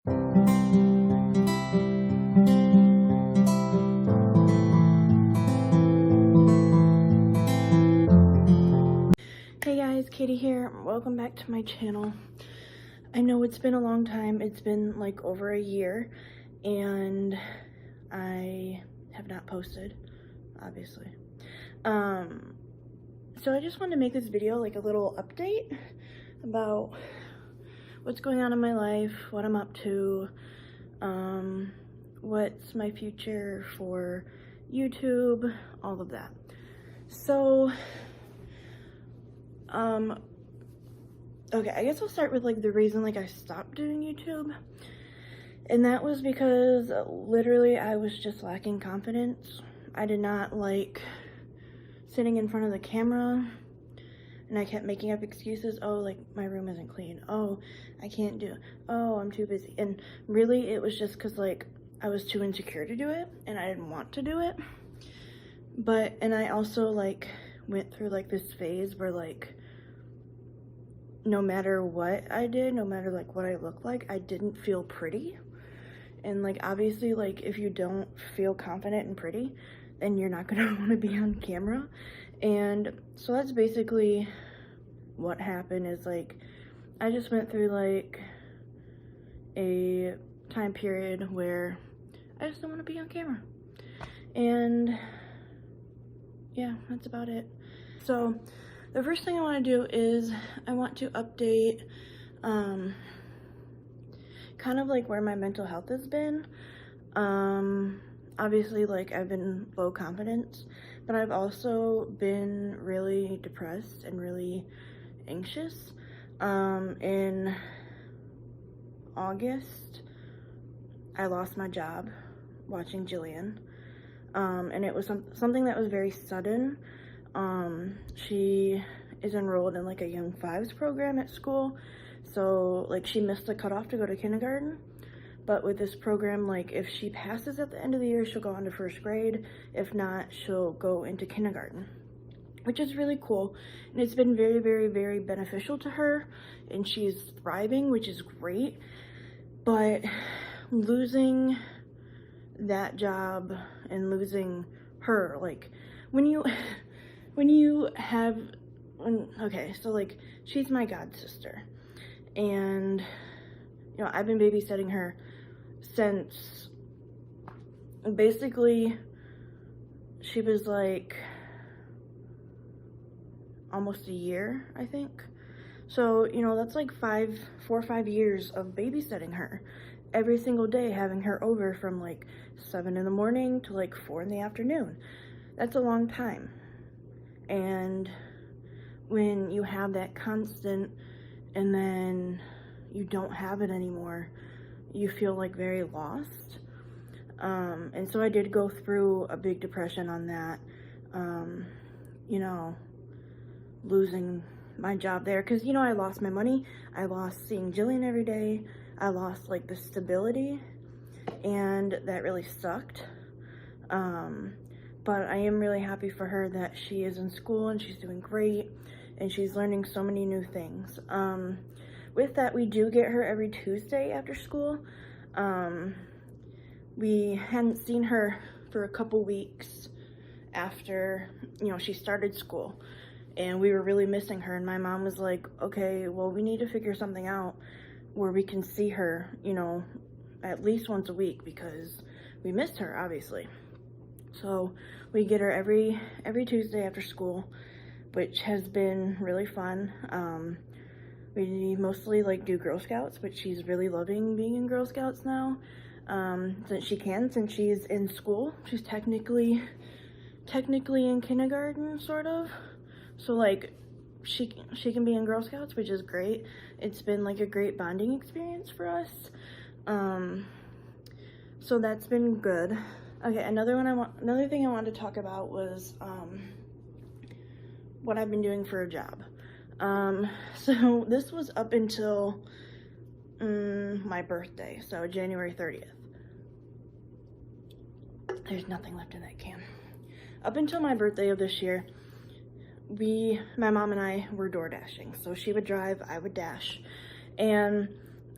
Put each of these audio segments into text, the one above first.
Hey guys, Katie here. Welcome back to my channel. I know it's been a long time. It's been like over a year and I have not posted, obviously. So I just wanted to make this video like a little update about what's going on in my life, what I'm up to, what's my future for YouTube, all of that. So okay, I guess I'll start with like the reason like I stopped doing YouTube. And that was because literally I was just lacking confidence. I did not like sitting in front of the camera, and I kept making up excuses. Oh, like my room isn't clean. Oh, I can't do it. Oh, I'm too busy. And really it was just because like I was too insecure to do it and I didn't want to do it. And I also like went through like this phase where like no matter what I did, no matter like what I looked like, I didn't feel pretty. And like obviously like if you don't feel confident and pretty, then you're not gonna want to be on camera. And so that's basically what happened. Is like I just went through like a time period where I just don't want to be on camera. And yeah, that's about it. So the first thing I want to do is I want to update kind of like where my mental health has been. Obviously like I've been low confidence, but I've also been really depressed and really anxious. In August I lost my job watching Jillian, and it was something that was very sudden. She is enrolled in like a Young Fives program at school, so like she missed the cutoff to go to kindergarten. But with this program, like if she passes at the end of the year, she'll go on to first grade. If not, she'll go into kindergarten, which is really cool. And it's been very, very, very beneficial to her, and she's thriving, which is great. But losing that job and losing her, like okay, so like she's my god sister, and you know I've been babysitting her since basically she was like almost a year, I think. So you know that's like 4 or 5 years of babysitting her every single day, having her over from like 7 in the morning to like 4 in the afternoon. That's a long time. And when you have that constant and then you don't have it anymore, you feel like very lost. And so I did go through a big depression on that, you know, losing my job there, because you know I lost my money, I lost seeing Jillian every day, I lost like the stability, and that really sucked. But I am really happy for her that she is in school and she's doing great and she's learning so many new things. With that, we do get her every Tuesday after school. We hadn't seen her for a couple weeks after, you know, she started school, and we were really missing her, and my mom was like, okay, well, we need to figure something out where we can see her, you know, at least once a week, because we missed her, obviously. So we get her every Tuesday after school, which has been really fun. We mostly like do Girl Scouts, but she's really loving being in Girl Scouts now. Since she's in school. She's technically in kindergarten, sort of. So like she can be in Girl Scouts, which is great. It's been like a great bonding experience for us. So that's been good. Okay, another thing I wanted to talk about was what I've been doing for a job. So this was up until my birthday, so January 30th. There's nothing left in that can. Up until my birthday of this year, my mom and I were door dashing. So she would drive, I would dash. And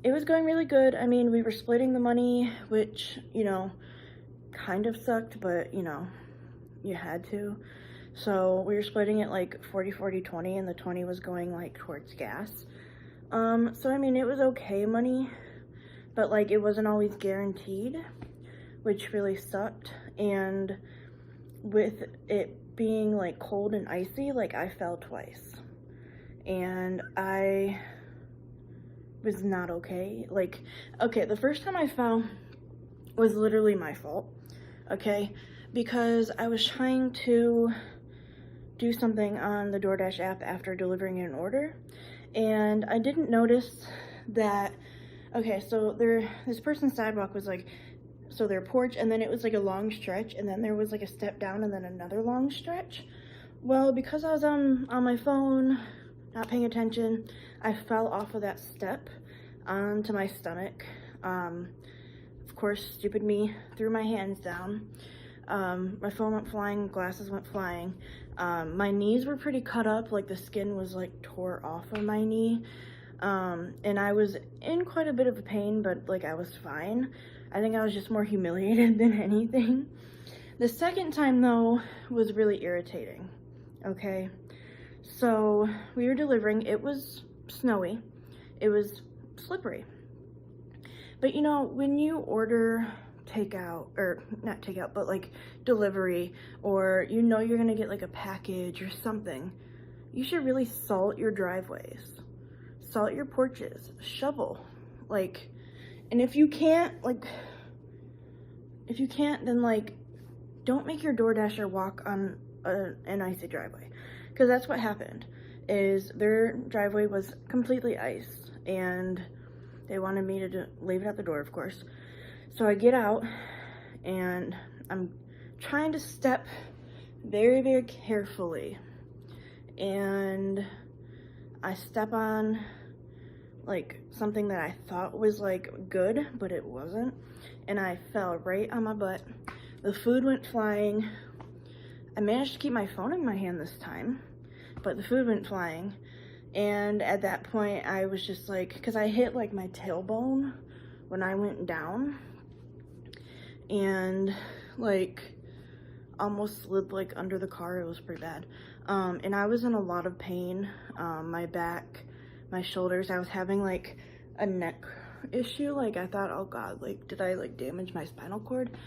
it was going really good. I mean, we were splitting the money, which, you know, kind of sucked, but, you know, you had to. So we were splitting it like 40-40-20, and the 20 was going like towards gas. So I mean, it was okay money, but like it wasn't always guaranteed, which really sucked. And with it being like cold and icy, like I fell twice, and I was not okay. Like, okay, the first time I fell was literally my fault, okay, because I was trying to do something on the DoorDash app after delivering an order, and I didn't notice that, okay, so this person's sidewalk was like, so their porch, and then it was like a long stretch, and then there was like a step down, and then another long stretch. Well, because I was on my phone, not paying attention, I fell off of that step onto my stomach. Of course, stupid me threw my hands down. My phone went flying, glasses went flying. My knees were pretty cut up, like the skin was like tore off of my knee. And I was in quite a bit of pain, but like I was fine. I think I was just more humiliated than anything. The second time though was really irritating, okay? So we were delivering, it was snowy, it was slippery. But you know, when you order takeout, or not takeout, but like delivery, or you know you're gonna get like a package or something, you should really salt your driveways, salt your porches, shovel, like, and if you can't, then like, don't make your DoorDasher walk on an icy driveway, because that's what happened, is their driveway was completely iced, and they wanted me to leave it at the door, of course. So I get out, and I'm trying to step very, very carefully, and I step on like something that I thought was like good, but it wasn't, and I fell right on my butt. The food went flying. I managed to keep my phone in my hand this time, but the food went flying. And at that point I was just like, because I hit like my tailbone when I went down, and like almost slid like under the car. It was pretty bad. And I was in a lot of pain. My back, my shoulders, I was having like a neck issue. Like I thought, oh god, like did I like damage my spinal cord?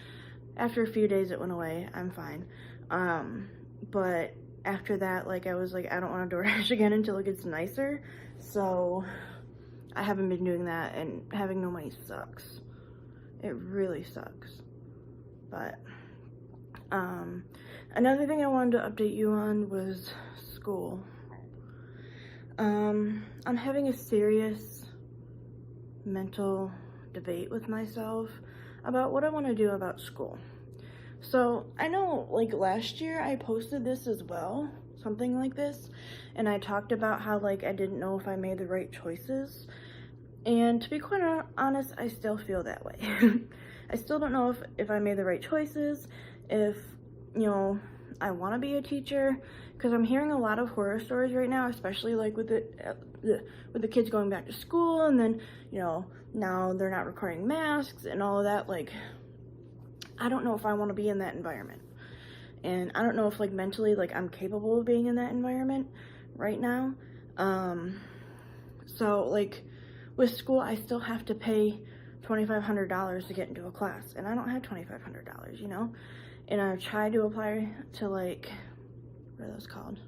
After a few days it went away, I'm fine. But after that, like I was like, I don't want to DoorDash again until it gets nicer. So I haven't been doing that, and having no money sucks. It really sucks. But another thing I wanted to update you on was school. I'm having a serious mental debate with myself about what I want to do about school. So I know like last year I posted this as well, something like this, and I talked about how like I didn't know if I made the right choices, and to be quite honest, I still feel that way. I still don't know if I made the right choices, if, you know, I want to be a teacher, because I'm hearing a lot of horror stories right now, especially like with the kids going back to school, and then, you know, now they're not requiring masks and all of that. Like, I don't know if I want to be in that environment, and I don't know if like mentally like I'm capable of being in that environment right now. So like with school, I still have to pay $2,500 to get into a class, and I don't have $2,500, you know. And I've tried to apply to like, what are those called?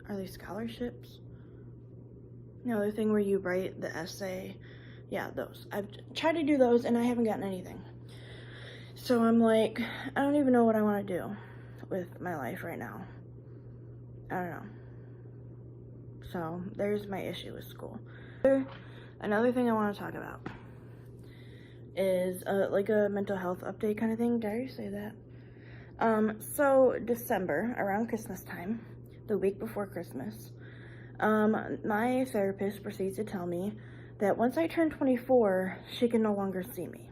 Are they scholarships? You know, the thing where you write the essay. Yeah, those. I've tried to do those, and I haven't gotten anything. So I'm like, I don't even know what I want to do with my life right now. I don't know. So there's my issue with school. Another thing I want to talk about is like a mental health update kind of thing. Did I already say that? So December, around Christmas time, the week before Christmas, my therapist proceeds to tell me that once I turn 24, she can no longer see me.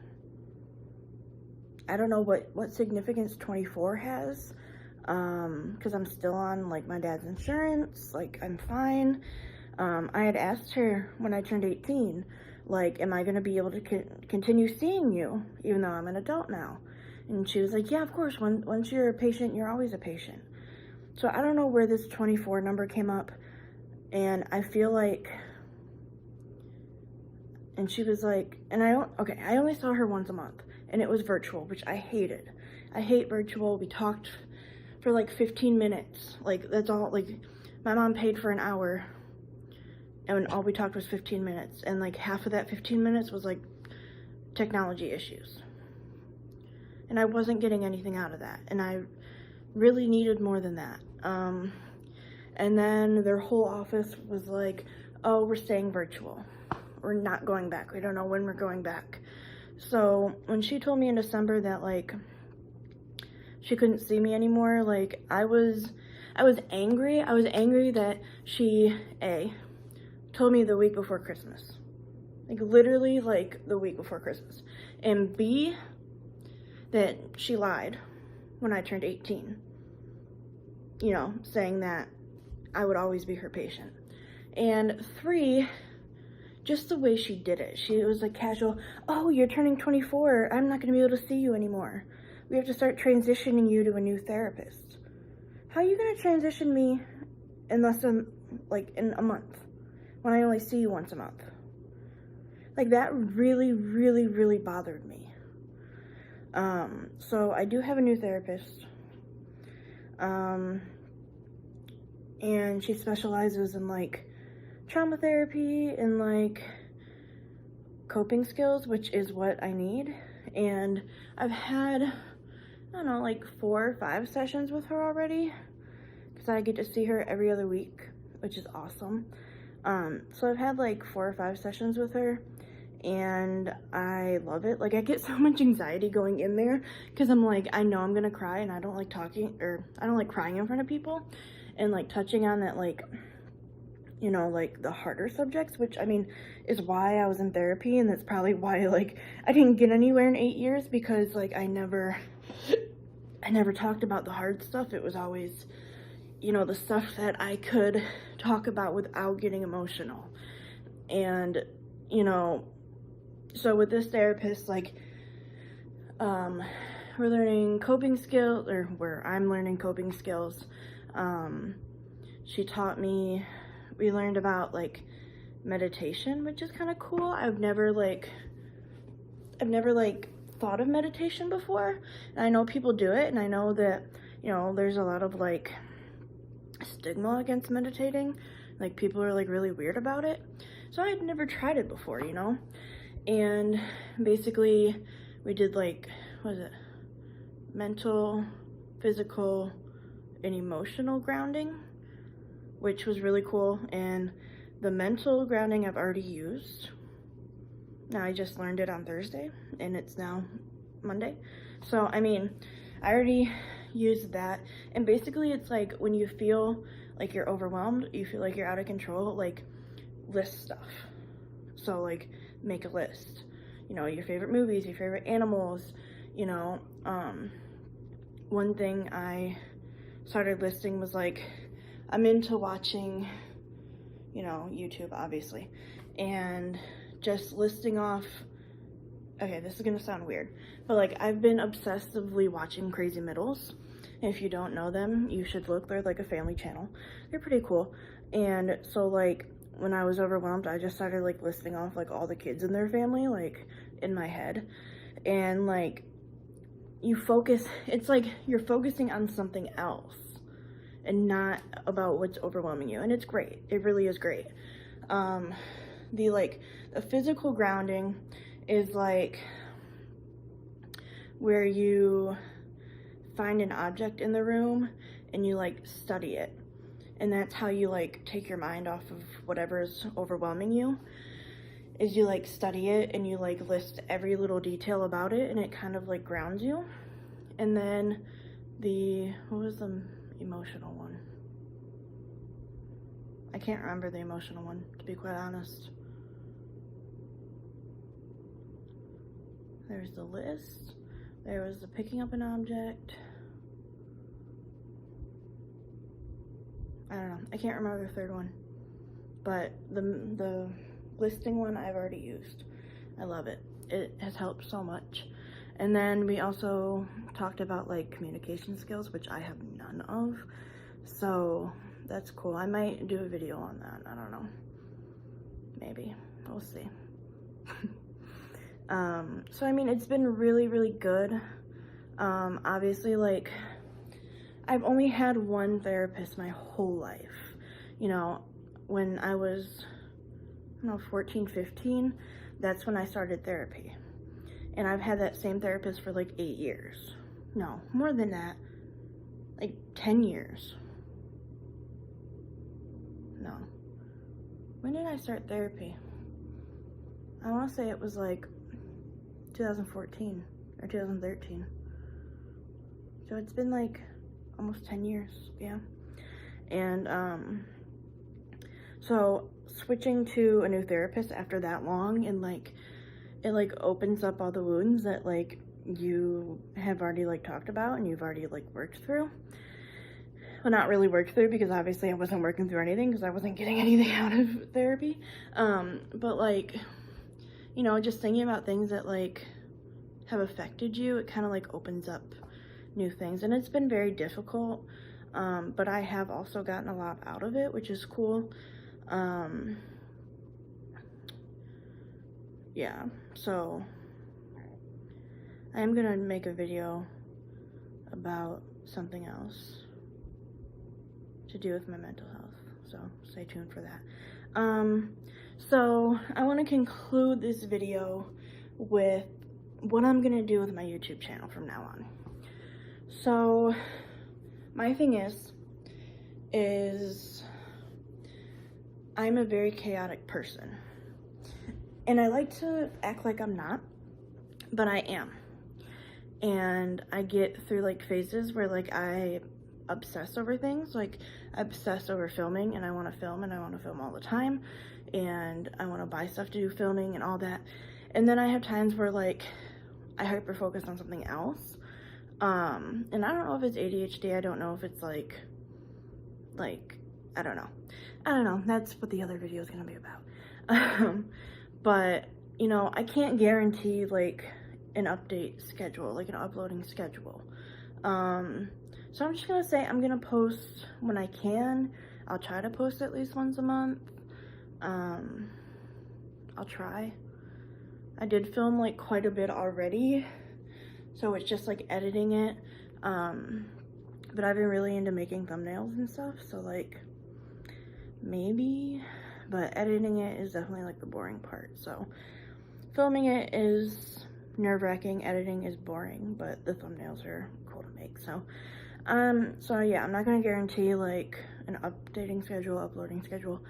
I don't know what significance 24 has, because I'm still on like my dad's insurance, like I'm fine. I had asked her when I turned 18, like, am I going to be able to continue seeing you even though I'm an adult now? And she was like, yeah, of course, once you're a patient, you're always a patient. So I don't know where this 24 number came up, and I feel like, and she was like, and I only saw her once a month, and it was virtual, which I hated. I hate virtual. We talked for like 15 minutes. Like, that's all. Like, my mom paid for an hour, and all we talked was 15 minutes. And like half of that 15 minutes was like technology issues. And I wasn't getting anything out of that. And I really needed more than that. And then their whole office was like, oh, we're staying virtual. We're not going back. We don't know when we're going back. So when she told me in December that like she couldn't see me anymore, like I was angry. I was angry that she told me the week before Christmas. Like literally like the week before Christmas. And B, that she lied when I turned 18. You know, saying that I would always be her patient. And 3, just the way she did it. She was like casual, oh, you're turning 24. I'm not going to be able to see you anymore. We have to start transitioning you to a new therapist. How are you going to transition me in less than, like, in a month when I only see you once a month? Like, that really, really, really bothered me. So I do have a new therapist. And she specializes in, like, trauma therapy and, like, coping skills, which is what I need. And I've had, I don't know, like 4 or 5 sessions with her already, because I get to see her every other week, which is awesome. So I've had like 4 or 5 sessions with her, and I love it. Like, I get so much anxiety going in there, because I'm like, I know I'm gonna cry, and I don't like talking, or I don't like crying in front of people, and like touching on that, like, you know, like the harder subjects, which I mean is why I was in therapy, and that's probably why like I didn't get anywhere in 8 years, because like I never talked about the hard stuff. It was always, you know, the stuff that I could talk about without getting emotional. And, you know, so with this therapist, like, we're learning coping skills, or where I'm learning coping skills. She taught me, we learned about like meditation, which is kind of cool. I've never thought of meditation before, and I know people do it, and I know that, you know, there's a lot of like stigma against meditating. Like, people are like really weird about it. So I had never tried it before, you know. And basically we did like, what is it, mental, physical, and emotional grounding, which was really cool. And the mental grounding I've already used. Now I just learned it on Thursday, and it's now Monday. So, I mean, I already used that. And basically it's like when you feel like you're overwhelmed, you feel like you're out of control, like, list stuff. So, like, make a list. You know, your favorite movies, your favorite animals, you know. One thing I started listing was like, I'm into watching, you know, YouTube, obviously, and just listing off, okay, this is gonna sound weird, but like, I've been obsessively watching Crazy Middles. And if you don't know them, you should look. They're like a family channel. They're pretty cool. And so like, when I was overwhelmed, I just started like listing off like all the kids in their family, like, in my head. And like, you focus, it's like you're focusing on something else and not about what's overwhelming you. And it's great. It really is great. The physical grounding is like where you find an object in the room and you like study it. And that's how you like take your mind off of whatever's overwhelming you, is you like study it and you like list every little detail about it, and it kind of like grounds you. And then what was the emotional one? I can't remember the emotional one, to be quite honest. There's the list. There was the picking up an object. I don't know. I can't remember the third one. but the listing one I've already used. I love it. It has helped so much. And then we also talked about like communication skills, which I have none of. So that's cool. I might do a video on that. I don't know. Maybe. We'll see. So I mean, it's been really, really good. Obviously, like, I've only had one therapist my whole life. You know, when I was, I don't know, 14, 15, that's when I started therapy. And I've had that same therapist for like 8 years. No, more than that. Like 10 years. No. When did I start therapy? I want to say it was like 2014 or 2013. So it's been like almost 10 years, yeah. And so switching to a new therapist after that long, and like it like opens up all the wounds that like you have already like talked about and you've already like worked through. Well, not really worked through, because obviously I wasn't working through anything because I wasn't getting anything out of therapy. But like, you know, just thinking about things that like have affected you, it kind of like opens up new things, and it's been very difficult, but I have also gotten a lot out of it, which is cool. Yeah, so I'm gonna make a video about something else to do with my mental health, so stay tuned for that. So I want to conclude this video with what I'm gonna do with my YouTube channel from now on. So my thing is I'm a very chaotic person, and I like to act like I'm not, but I am. And I get through like phases where like I obsess over things. Like I obsess over filming, and I want to film, and I want to film all the time, and I want to buy stuff to do filming and all that. And then I have times where like I hyper focus on something else. And I don't know if it's ADHD. I don't know if it's like, I don't know. That's what the other video is going to be about. But, you know, I can't guarantee like an update schedule, like an uploading schedule. So I'm just going to say I'm going to post when I can. I'll try to post at least once a month. I'll try. I did film like quite a bit already, so it's just like editing it. But I've been really into making thumbnails and stuff, so like maybe, but editing it is definitely like the boring part. So filming it is nerve-wracking, editing is boring, but the thumbnails are cool to make. So so yeah, I'm not gonna guarantee like an updating schedule, uploading schedule,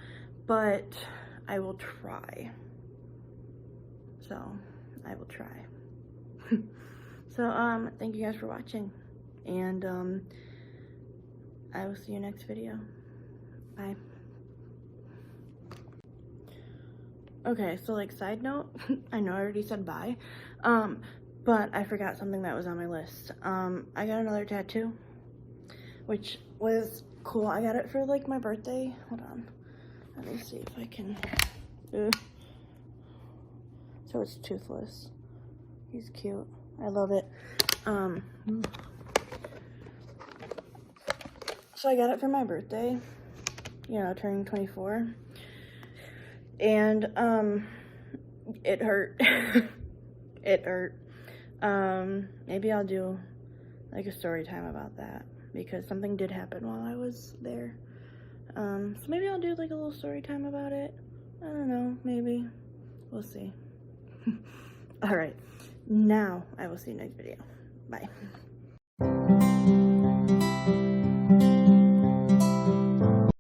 but I will try. So I will try. So thank you guys for watching, and I will see you next video. Bye. Okay, so like side note, I know I already said bye, but I forgot something that was on my list. I got another tattoo, which was cool. I got it for like my birthday. Hold on, let me see if I can. So it's Toothless. He's cute. I love it. So I got it for my birthday, you know, turning 24. And it hurt. It hurt. Maybe I'll do like a story time about that, because something did happen while I was there. So maybe I'll do like a little story time about it. I don't know, maybe. We'll see. All right. Now I will see you next video. Bye.